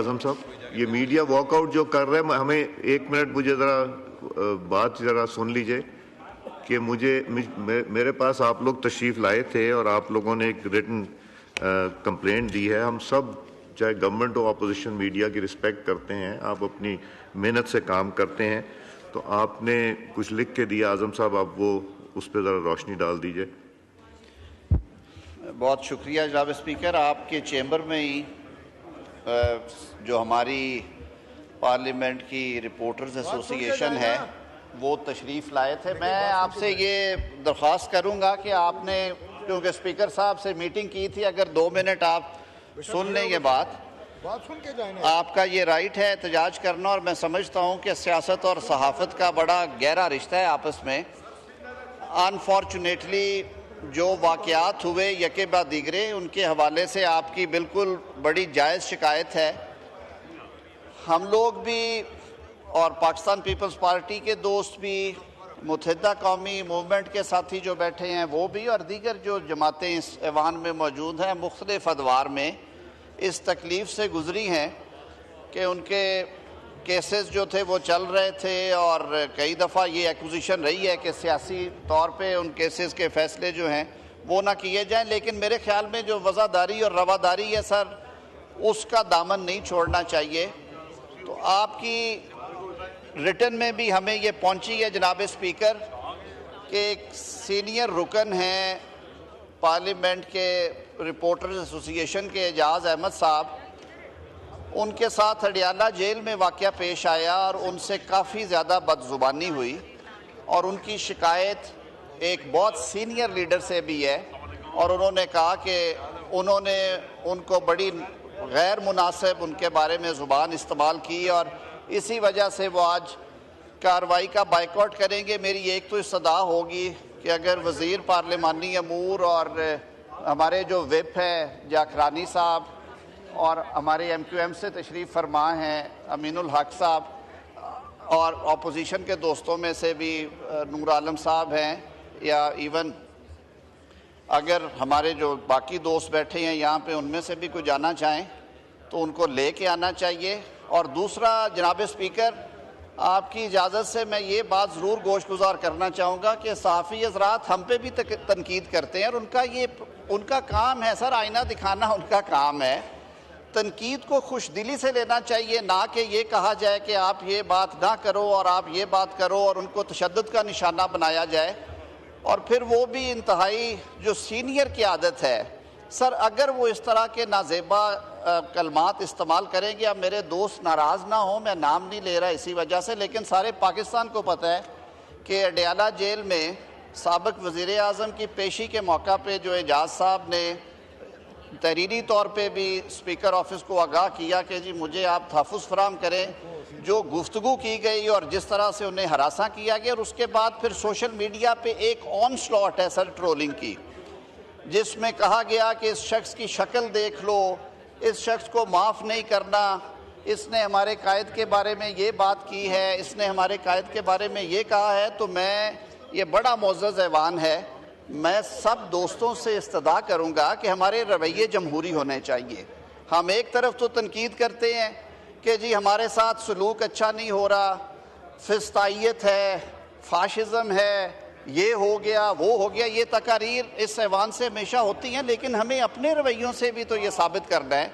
आजम साहब, ये media walkout जो कर रहे हैं, हमें 1 मिनट मुझे बात ज़रा सुन लीजिए कि मेरे पास आप लोग तशरीफ़ लाए थे और आप लोगों ने एक रिटन कंप्लेंट दी है। हम सब चाहे गवर्नमेंट और अपोजिशन मीडिया की रिस्पेक्ट करते हैं, आप अपनी मेहनत से काम करते हैं, तो आपने कुछ लिख के दिया आजम साहब, आप वो उस पर ज़रा रोशनी डाल दीजिए। बहुत शुक्रिया जनाब स्पीकर। आपके चेंबर में ही जो हमारी पार्लियामेंट की रिपोर्टर्स एसोसिएशन है वो तशरीफ़ लाए थे। मैं आपसे ये दरख्वास्त करूंगा कि आपने, क्योंकि स्पीकर साहब से मीटिंग की थी, अगर 2 मिनट आप सुन लें ये बात सुन के जाए। आपका ये राइट है एहतजाज करना, और मैं समझता हूँ कि सियासत और सहाफ़त का बड़ा गहरा रिश्ता है आपस में। अनफॉर्चुनेटली जो वाक़यात हुए यके बाद दीगरे, उनके हवाले से आपकी बिल्कुल बड़ी जायज़ शिकायत है। हम लोग भी और पाकिस्तान पीपल्स पार्टी के दोस्त भी, मुत्तहिदा कौमी मूवमेंट के साथी जो बैठे हैं वो भी, और दीगर जो जमातें इस ऐवान में मौजूद हैं, मुख्तलिफ अदवार में इस तकलीफ़ से गुज़री हैं कि उनके केसेस जो थे वो चल रहे थे, और कई दफ़ा ये एक्विजिशन रही है कि सियासी तौर पे उन केसेस के फ़ैसले जो हैं वो ना किए जाएं। लेकिन मेरे ख़्याल में जो वज़ादारी और रवादारी है सर, उसका दामन नहीं छोड़ना चाहिए। तो आपकी रिटन में भी हमें ये पहुंची है जनाब स्पीकर कि एक सीनियर रुकन हैं पार्लियामेंट के रिपोर्टर्स एसोसिएशन के एजाज़ अहमद साहब, उनके साथ अडियाला जेल में वाक़या पेश आया और उनसे काफ़ी ज़्यादा बदज़ुबानी हुई, और उनकी शिकायत एक बहुत सीनियर लीडर से भी है, और उन्होंने कहा कि उन्होंने उनको बड़ी गैर मुनासिब उनके बारे में ज़ुबान इस्तेमाल की, और इसी वजह से वो आज कार्रवाई का बाइकआउट करेंगे। मेरी एक तो इस्तदा होगी कि अगर वज़ीर पार्लिमानी अमूर और हमारे जो विप हैं जाखरानी साहब, और हमारे MQM से तशरीफ़ फरमा हैं अमीनुल हक साहब, और अपोजिशन के दोस्तों में से भी नूर आलम साहब हैं, या इवन अगर हमारे जो बाकी दोस्त बैठे हैं यहाँ पे उनमें से भी कोई जाना चाहें तो उनको ले के आना चाहिए। और दूसरा जनाब स्पीकर, आपकी इजाज़त से मैं ये बात ज़रूर गोशगुजार करना चाहूँगा कि सहाफ़ी हज़रात हम पे भी तनकीद करते हैं, और उनका काम है सर, आईना दिखाना उनका काम है। तनकीद को खुश दिली से लेना चाहिए, ना कि ये कहा जाए कि आप ये बात ना करो और आप ये बात करो, और उनको तशद्दुद का निशाना बनाया जाए। और फिर वो भी इंतहाई जो सीनियर की आदत है सर, अगर वो इस तरह के नाजेबा कलमात इस्तेमाल करेंगे, अब मेरे दोस्त नाराज़ ना हो, मैं नाम नहीं ले रहा इसी वजह से, लेकिन सारे पाकिस्तान को पता है कि अडियाला जेल में साबिक वज़ीर आज़म की पेशी के मौका पे जो एजाज साहब ने तहरीरी तौर पे भी स्पीकर ऑफिस को आगाह किया कि जी मुझे आप तहफ़्फ़ुज़ फराहम करें, जो गुफ्तगू की गई और जिस तरह से उन्हें हरासा किया गया, और उसके बाद फिर सोशल मीडिया पे एक ऑन स्लॉट है सर ट्रोलिंग की, जिसमें कहा गया कि इस शख्स की शक्ल देख लो, इस शख्स को माफ़ नहीं करना, इसने हमारे कायद के बारे में ये बात की है, इसने हमारे कायद के बारे में ये कहा है। तो मैं, ये बड़ा मोअज़्ज़ज़ ऐवान है, मैं सब दोस्तों से इस्तदा करूँगा कि हमारे रवैये जमहूरी होने चाहिए। हम एक तरफ तो तनकीद करते हैं कि जी हमारे साथ सलूक अच्छा नहीं हो रहा, फिस्तायत है, फाशिज़म है, ये हो गया वो हो गया, ये तकारीर इस ऐवान से हमेशा होती हैं, लेकिन हमें अपने रवैयों से भी तो ये साबित करना है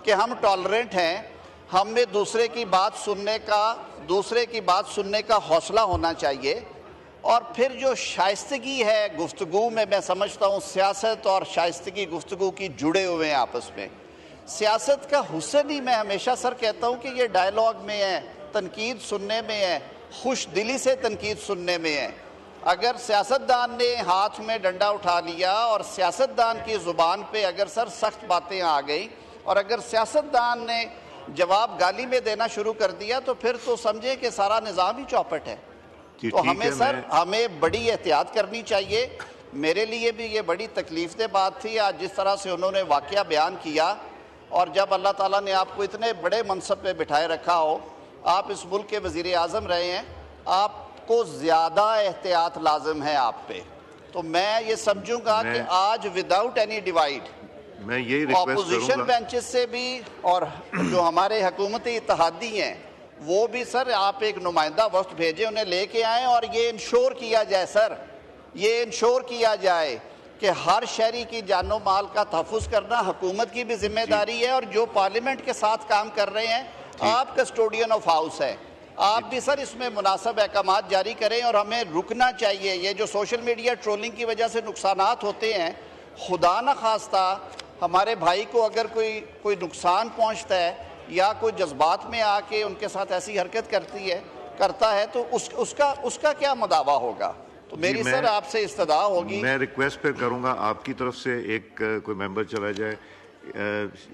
कि हम टॉलरेंट हैं, हमें दूसरे की बात सुनने का हौसला होना चाहिए। और फिर जो शाइस्तगी है गुफ्तगू में, मैं समझता हूँ सियासत और शाइस्तगी गुफ्तगू की जुड़े हुए हैं आपस में। सियासत का हुस्न ही मैं हमेशा सर कहता हूँ कि ये डायलॉग में है, तनकीद सुनने में है, खुश दिली से तनकीद सुनने में है। अगर सियासतदान ने हाथ में डंडा उठा लिया और सियासतदान की ज़ुबान पे अगर सर सख्त बातें आ गई, और अगर सियासतदान ने जवाब गाली में देना शुरू कर दिया, तो फिर तो समझे कि सारा निज़ाम ही चौपट है। तो हमें सर हमें बड़ी एहतियात करनी चाहिए। मेरे लिए भी ये बड़ी तकलीफ़देह बात थी आज जिस तरह से उन्होंने वाक़या बयान किया, और जब अल्लाह ताला ने आपको इतने बड़े मनसब पे बिठाए रखा हो, आप इस मुल्क के वज़ीर आज़म रहे हैं, आपको ज़्यादा एहतियात लाजिम है आप पे। तो मैं ये समझूंगा कि आज विदाउट एनी डिवाइड मैं यही रिक्वेस्ट ऑपोजिशन करूंगा। बेंचेस से भी और जो हमारे हुकूमती इत्तेहादी हैं वो भी सर आप एक नुमाइंदा वक्त भेजें, उन्हें लेके आएँ और ये इंश्योर किया जाए सर, ये इंश्योर किया जाए कि हर शहरी की जानो माल का तहफ़्फ़ुज़ करना हुकूमत की भी जिम्मेदारी है, और जो पार्लियामेंट के साथ काम कर रहे हैं आप कस्टोडियन ऑफ हाउस है, आप भी सर इसमें मुनासिब अहकामात जारी करें। और हमें रुकना चाहिए, ये जो सोशल मीडिया ट्रोलिंग की वजह से नुकसानात होते हैं, खुदा न खास्ता हमारे भाई को अगर कोई नुकसान पहुंचता है या कोई जज्बात में आके उनके साथ ऐसी हरकत करता है तो उसका क्या मदावा होगा। तो मेरी सर आपसे इस्तदा होगी, मैं रिक्वेस्ट फिर करूंगा आपकी तरफ से एक कोई मेंबर चला जाए।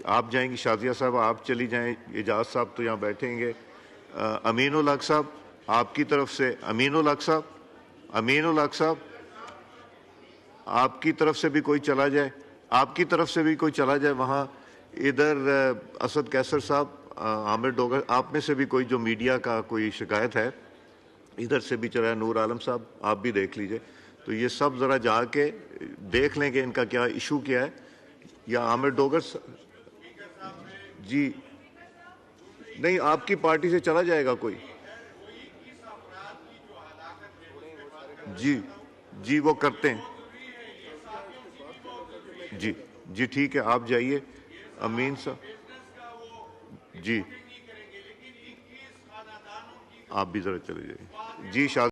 आप जाएंगी शाजिया साहब, आप चली जाएं, एजाज साहब तो यहाँ बैठेंगे, अमीनुल हक साहब आपकी तरफ से, अमीनुल हक साहब आपकी तरफ से भी कोई चला जाए, आपकी तरफ से भी कोई चला जाए वहाँ। इधर असद कैसर साहब, आमिर डोगर, आप में से भी कोई जो मीडिया का कोई शिकायत है इधर से भी चला है, नूर आलम साहब आप भी देख लीजिए। तो ये सब ज़रा जाके देख लेंगे इनका क्या इशू क्या है। या आमिर डोगर जी, नहीं आपकी पार्टी से चला जाएगा कोई, जी वो करते हैं जी ठीक है, आप जाइए अमीन साहब जी, आप भी ज़रा चले जाइए जी।